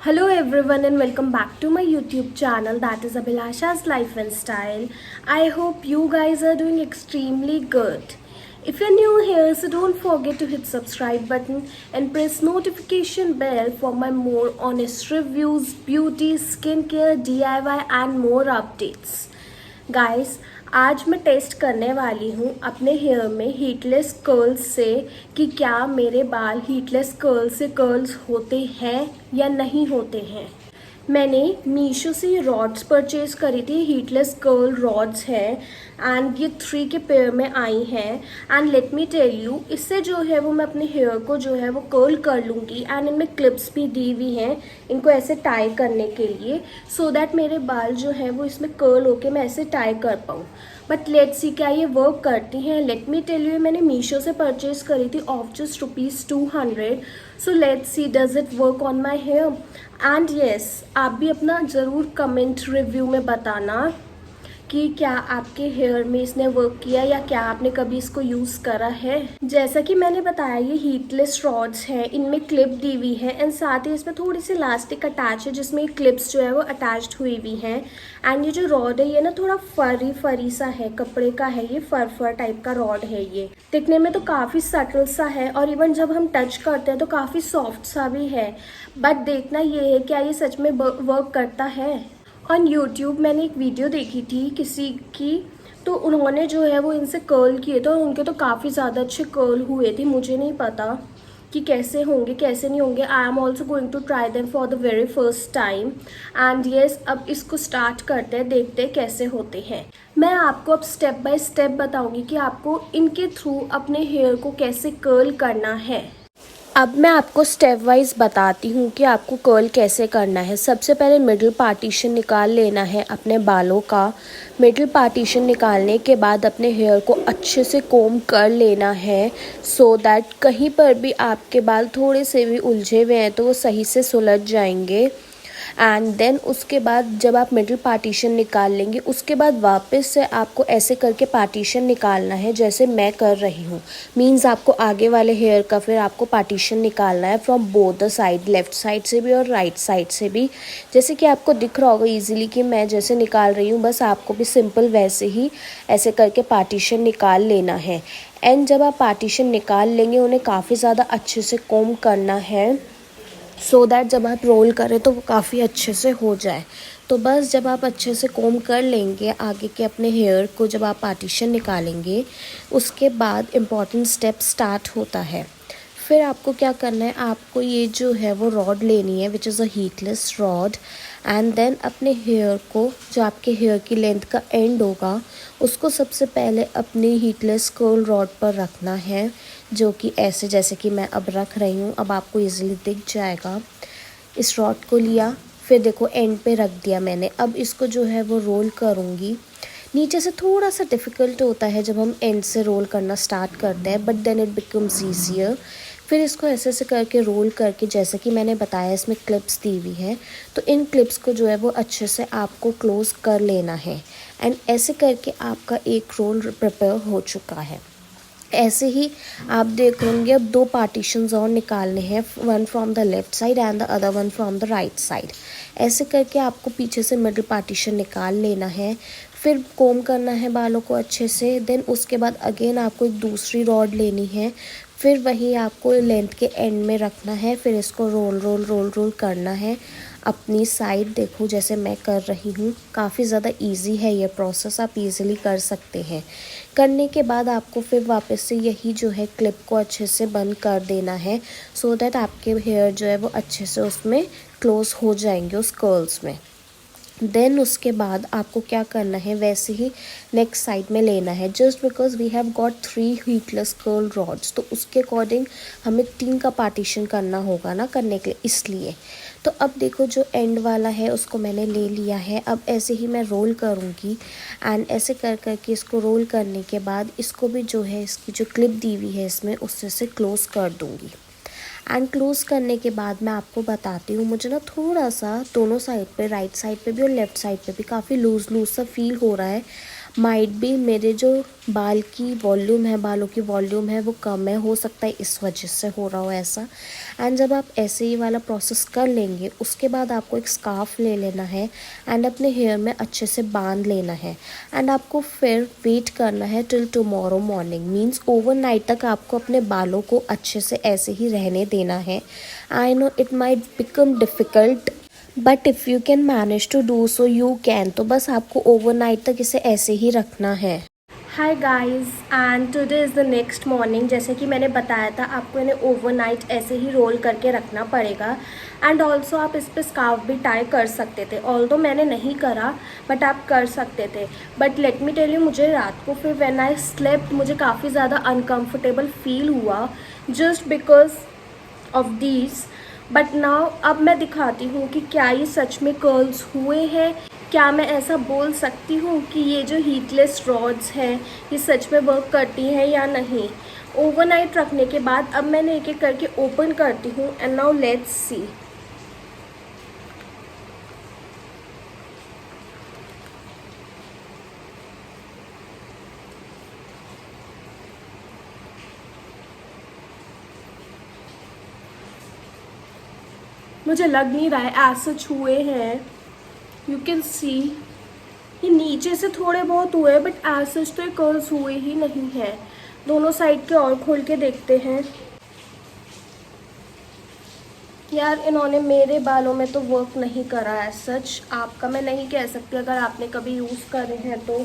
Hello everyone and welcome back to my YouTube channel, that is Abhilasha's Life and Style. I hope you guys are doing extremely good. If you're new here, so don't forget to hit subscribe button and press notification bell for my more honest reviews, beauty, skincare, DIY and more updates. Guys, आज मैं test करने वाली हूँ अपने hair में हीटलेस curls से कि क्या मेरे बाल हीटलेस कर्ल से कर्ल्स होते हैं या नहीं होते हैं। मैंने मीशो से ये रॉड्स परचेज करी थी, हीटलेस कर्ल रॉड्स हैं एंड ये 3 के पेयर में आई हैं। And let me tell you, इससे जो है वो मैं अपने हेयर को जो है वो कर्ल कर लूँगी एंड इनमें क्लिप्स भी दी हुई हैं इनको ऐसे टाई करने के लिए, सो दैट मेरे बाल जो है वो इसमें कर्ल होके मैं ऐसे टाई कर पाऊँ। बट लेट्स सी क्या ये वर्क करती हैं। लेट मी टेल यू, मैंने मीशो से परचेज करी थी of just ₹200। So let's see does it work on my hair. And yes, आप भी अपना ज़रूर कमेंट रिव्यू में बताना कि क्या आपके हेयर में इसने वर्क किया या क्या आपने कभी इसको यूज़ करा है। जैसा कि मैंने बताया, ये हीटलेस रॉड्स हैं, इनमें क्लिप दी हुई है एंड साथ ही इसमें थोड़ी सी इलास्टिक अटैच है जिसमें क्लिप्स जो है वो अटैच्ड हुई हुई हैं। एंड ये जो रॉड है ये ना थोड़ा फरी सा है, कपड़े का है, ये फर टाइप का रॉड है। ये दिखने में तो काफ़ी सटल सा है और इवन जब हम टच करते हैं तो काफ़ी सॉफ्ट सा भी है। बट देखना ये है क्या ये सच में वर्क करता है। ऑन यूट्यूब मैंने एक वीडियो देखी थी किसी की, तो उन्होंने जो है वो इनसे कर्ल किए थे और उनके तो काफ़ी ज़्यादा अच्छे कर्ल हुए थे। मुझे नहीं पता कि कैसे होंगे कैसे नहीं होंगे। I am also going to try them for the very first time. And yes, अब इसको स्टार्ट करते हैं, देखते हैं कैसे होते हैं। मैं आपको अब स्टेप बाय स्टेप बताऊंगी कि आपको इनके थ्रू अपने हेयर को कैसे कर्ल करना है। अब मैं आपको स्टेप वाइज बताती हूँ कि आपको कर्ल कैसे करना है। सबसे पहले मिडिल पार्टीशन निकाल लेना है अपने बालों का। मिडिल पार्टीशन निकालने के बाद अपने हेयर को अच्छे से कोम कर लेना है, सो दैट कहीं पर भी आपके बाल थोड़े से भी उलझे हुए हैं तो वो सही से सुलझ जाएंगे। एंड देन उसके बाद जब आप मिडिल पार्टीशन निकाल लेंगे उसके बाद वापस से आपको ऐसे करके पार्टीशन निकालना है जैसे मैं कर रही हूँ। मीन्स आपको आगे वाले हेयर का फिर आपको पार्टीशन निकालना है from both the side, left side से भी और राइट साइड से भी। जैसे कि आपको दिख रहा होगा ईजिली कि मैं जैसे निकाल रही हूँ, बस आपको भी सिंपल वैसे ही ऐसे करके पार्टीशन निकाल लेना है। एंड जब आप पार्टीशन निकाल लेंगे उन्हें काफ़ी ज़्यादा अच्छे से कोम करना है, सो दैट जब आप रोल करें तो वो काफ़ी अच्छे से हो जाए। तो बस जब आप अच्छे से कोम कर लेंगे आगे के अपने हेयर को, जब आप पार्टीशन निकालेंगे उसके बाद इम्पॉर्टेंट स्टेप स्टार्ट होता है। फिर आपको क्या करना है, आपको ये जो है वो रॉड लेनी है which is a heatless rod. And then अपने हेयर को, जो आपके हेयर की लेंथ का एंड होगा, उसको सबसे पहले अपनी हीटलेस कर्ल रॉड पर रखना है, जो कि ऐसे जैसे कि मैं अब रख रही हूँ। अब आपको इजीली दिख जाएगा। इस रॉड को लिया, फिर देखो एंड पे रख दिया मैंने। अब इसको जो है वो रोल करूँगी। नीचे से थोड़ा सा डिफ़िकल्ट होता है जब हम एंड से रोल करना स्टार्ट करते हैं, but then it becomes easier. फिर इसको ऐसे ऐसे करके रोल करके, जैसे कि मैंने बताया इसमें क्लिप्स दी हुई है, तो इन क्लिप्स को जो है वो अच्छे से आपको क्लोज़ कर लेना है। एंड ऐसे करके आपका एक रोल प्रिपेयर हो चुका है। ऐसे ही आप देख होंगे अब 2 पार्टीशंस और निकालने हैं, one from the left side and the other one from the right side. ऐसे करके आपको पीछे से मिडिल पार्टीशन निकाल लेना है। फिर कोम करना है बालों को अच्छे से। देन उसके बाद अगेन आपको एक दूसरी रॉड लेनी है, फिर वही आपको लेंथ के एंड में रखना है। फिर इसको रोल रोल रोल रोल करना है अपनी साइड। देखो जैसे मैं कर रही हूँ, काफ़ी ज़्यादा इजी है ये प्रोसेस, आप इजीली कर सकते हैं। करने के बाद आपको फिर वापस से यही जो है क्लिप को अच्छे से बंद कर देना है, सो दैट आपके हेयर जो है वो अच्छे से उसमें क्लोज हो जाएंगे उस कर्ल्स में। देन उसके बाद आपको क्या करना है, वैसे ही नेक्स्ट साइड में लेना है। Just because we have got 3 heatless curl rods, तो उसके अकॉर्डिंग हमें 3 का पार्टीशन करना होगा ना करने के लिए, इसलिए। तो अब देखो जो एंड वाला है उसको मैंने ले लिया है। अब ऐसे ही मैं रोल करूँगी एंड ऐसे कर करके इसको रोल करने के बाद इसको भी जो है इसकी जो क्लिप दी हुई है इसमें, उससे से क्लोज़ कर दूँगी। एंड क्लोज़ करने के बाद मैं आपको बताती हूँ, मुझे ना थोड़ा सा दोनों साइड पे, राइट साइड पे भी और लेफ़्ट साइड पे भी काफ़ी लूज़ सा फील हो रहा है। माइट भी मेरे जो बाल की वॉल्यूम है, बालों की वॉल्यूम है वो कम है, हो सकता है इस वजह से हो रहा हो ऐसा। एंड जब आप ऐसे ही वाला प्रोसेस कर लेंगे उसके बाद आपको एक स्कार्फ ले लेना है एंड अपने हेयर में अच्छे से बांध लेना है। एंड आपको फिर वेट करना है till tomorrow morning, means overnight तक आपको अपने बालों को अच्छे से ऐसे ही रहने देना है। I know it might become difficult but if you can manage to do so you can. तो बस आपको ओवरनाइट तक इसे ऐसे ही रखना है। Hi guys, and today is the next morning. जैसे कि मैंने बताया था आपको इन्हें ओवरनाइट ऐसे ही रोल करके रखना पड़ेगा। एंड ऑल्सो आप इस पर स्कार्फ भी टाई कर सकते थे, ऑल्दो मैंने नहीं करा बट आप कर सकते थे। But let me tell you, मुझे रात को फिर व्हेन आई स्लेप्ट मुझे काफ़ी ज़्यादा अनकम्फर्टेबल फील हुआ just because of these. But now अब मैं दिखाती हूँ कि क्या ये सच में कर्ल्स हुए हैं। क्या मैं ऐसा बोल सकती हूँ कि ये जो हीटलेस रॉड्स हैं ये सच में वर्क करती हैं या नहीं। ओवरनाइट रखने के बाद अब मैंने एक एक करके ओपन करती हूँ एंड नाउ लेट्स सी। मुझे लग नहीं रहा है ऐसे छुए हैं। यू कैन सी ये नीचे से थोड़े बहुत हुए बट ऐसे तो ये कर्ल्स हुए ही नहीं हैं। दोनों साइड के और खोल के देखते हैं। यार इन्होंने मेरे बालों में तो वर्क नहीं करा है सच। आपका मैं नहीं कह सकती, अगर आपने कभी यूज़ करे हैं तो।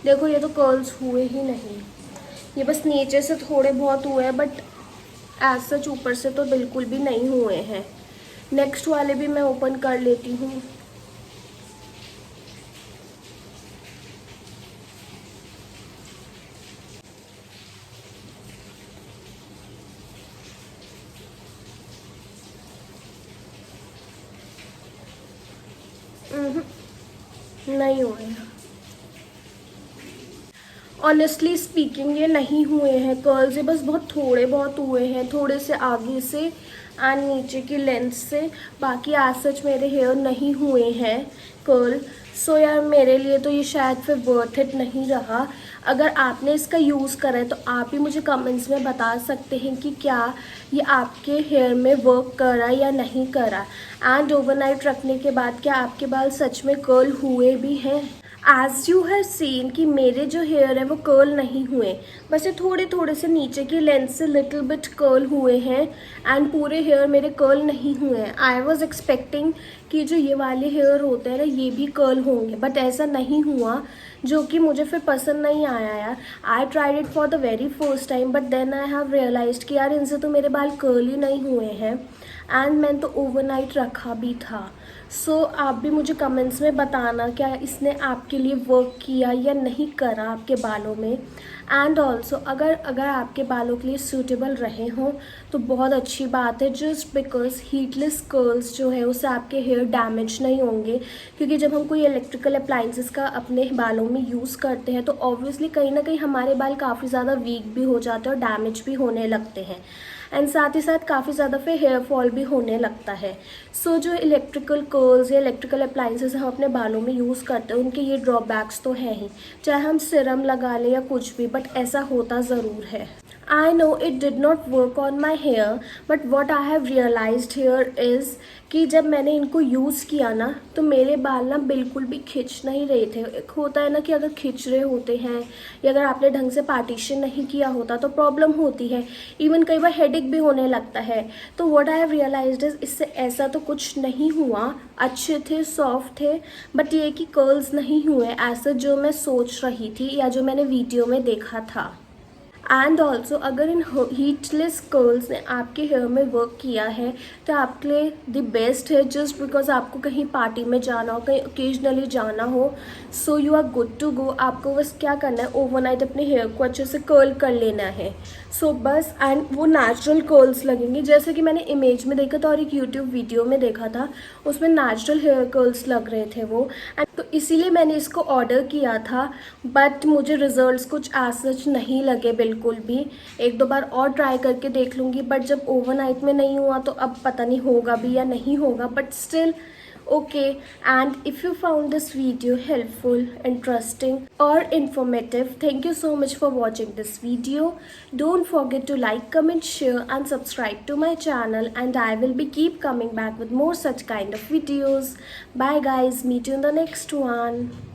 देखो ये तो कर्ल्स हुए ही नहीं, ये बस नीचे से थोड़े बहुत हुए हैं बट एज सच ऊपर से तो बिल्कुल भी नहीं हुए हैं। नेक्स्ट वाले भी मैं ओपन कर लेती हूँ। नहीं हुए हैं, ऑनेस्टली स्पीकिंग ये नहीं हुए हैं कर्ल्स। ये बस बहुत थोड़े बहुत हुए हैं, थोड़े से आगे से एंड नीचे की लेंथ से। बाकी आज सच मेरे हेयर नहीं हुए हैं कर्ल। सो यार मेरे लिए तो ये शायद फिर वर्थ इट नहीं रहा। अगर आपने इसका यूज़ करा है तो आप ही मुझे कमेंट्स में बता सकते हैं कि क्या ये आपके हेयर में वर्क करा या नहीं करा। एंड ओवरनाइट रखने के बाद क्या आपके बाल सच में कर्ल हुए भी हैं। एज यू हैव सीन कि मेरे जो हेयर है वो कर्ल नहीं हुए, बस ये थोड़े थोड़े से नीचे की लेंथ से लिटिल बिट कर्ल हुए हैं एंड पूरे हेयर मेरे कर्ल नहीं हुए हैं। आई वॉज एक्सपेक्टिंग कि जो ये वाले हेयर होते हैं ना ये भी कर्ल होंगे बट ऐसा नहीं हुआ, जो कि मुझे फिर पसंद नहीं आया यार। I tried it for the very first time but then I have realised कि यार इनसे तो मेरे बाल कर्ल ही नहीं हुए हैं एंड मैंने तो ओवरनाइट रखा भी था। सो आप भी मुझे कमेंट्स में बताना क्या इसने आपके लिए वर्क किया या नहीं करा आपके बालों में। एंड ऑल्सो अगर अगर आपके बालों के लिए सूटेबल रहे हों तो बहुत अच्छी बात है, जस्ट बिकॉज हीटलेस कर्ल्स जो है उससे आपके हेयर डैमेज नहीं होंगे। क्योंकि जब हम कोई इलेक्ट्रिकल अप्लाइंसेस का अपने बालों में यूज़ करते हैं तो ऑब्वियसली कहीं ना कहीं हमारे बाल काफ़ी ज़्यादा वीक भी हो जाते हैं और डैमेज भी होने लगते हैं एंड साथ ही साथ काफ़ी ज़्यादा फिर हेयर फॉल भी होने लगता है। सो जो इलेक्ट्रिकल कर्ल्स या इलेक्ट्रिकल अप्लाइंसेस हम अपने बालों में यूज़ करते हैं उनके ये ड्रॉबैक्स तो हैं ही, चाहे हम सिरम लगा लें या कुछ भी, बट ऐसा होता ज़रूर है। I know it did not work on my hair but what I have realized here is कि जब मैंने इनको यूज़ किया ना तो मेरे बाल ना बिल्कुल भी खिंच नहीं रहे थे। एक होता है ना कि अगर खिंच रहे होते हैं या अगर आपने ढंग से पार्टीशन नहीं किया होता तो प्रॉब्लम होती है, इवन कई बार हेडेक भी होने लगता है। तो what I have realised is इससे ऐसा तो कुछ नहीं हुआ, अच्छे थे, सॉफ्ट थे, बट ये कि कर्ल्स नहीं हुए ऐसा जो मैं सोच रही थी या जो मैंने वीडियो में देखा था। एंड ऑल्सो अगर इन हीटलेस कर्ल्स ने आपके हेयर में वर्क किया है तो आपके लिए द बेस्ट है, जस्ट बिकॉज आपको कहीं पार्टी में जाना हो, कहीं ओकेजनली जाना हो, so you are good to go. आपको बस क्या करना है, ओवरनाइट अपने हेयर को अच्छे से कर्ल कर लेना है। सो बस, एंड वो नेचुरल कर्ल्स लगेंगे जैसे कि मैंने इमेज में देखा था और एक यूट्यूब वीडियो में देखा था, उसमें नेचुरल हेयर कर्ल्स लग रहे थे वो। एंड तो इसीलिए मैंने इसको ऑर्डर किया था बट मुझे रिजल्ट्स कुछ एज सच नहीं लगे बिल्कुल भी। एक दो बार और ट्राई करके देख लूँगी बट जब ओवरनाइट में नहीं हुआ तो अब पता नहीं होगा भी या नहीं होगा, but still Okay, and if you found this video helpful, interesting, or informative, thank you so much for watching this video. Don't forget to like, comment, share, and subscribe to my channel, and I will be keep coming back with more such kind of videos. Bye guys, meet you in the next one.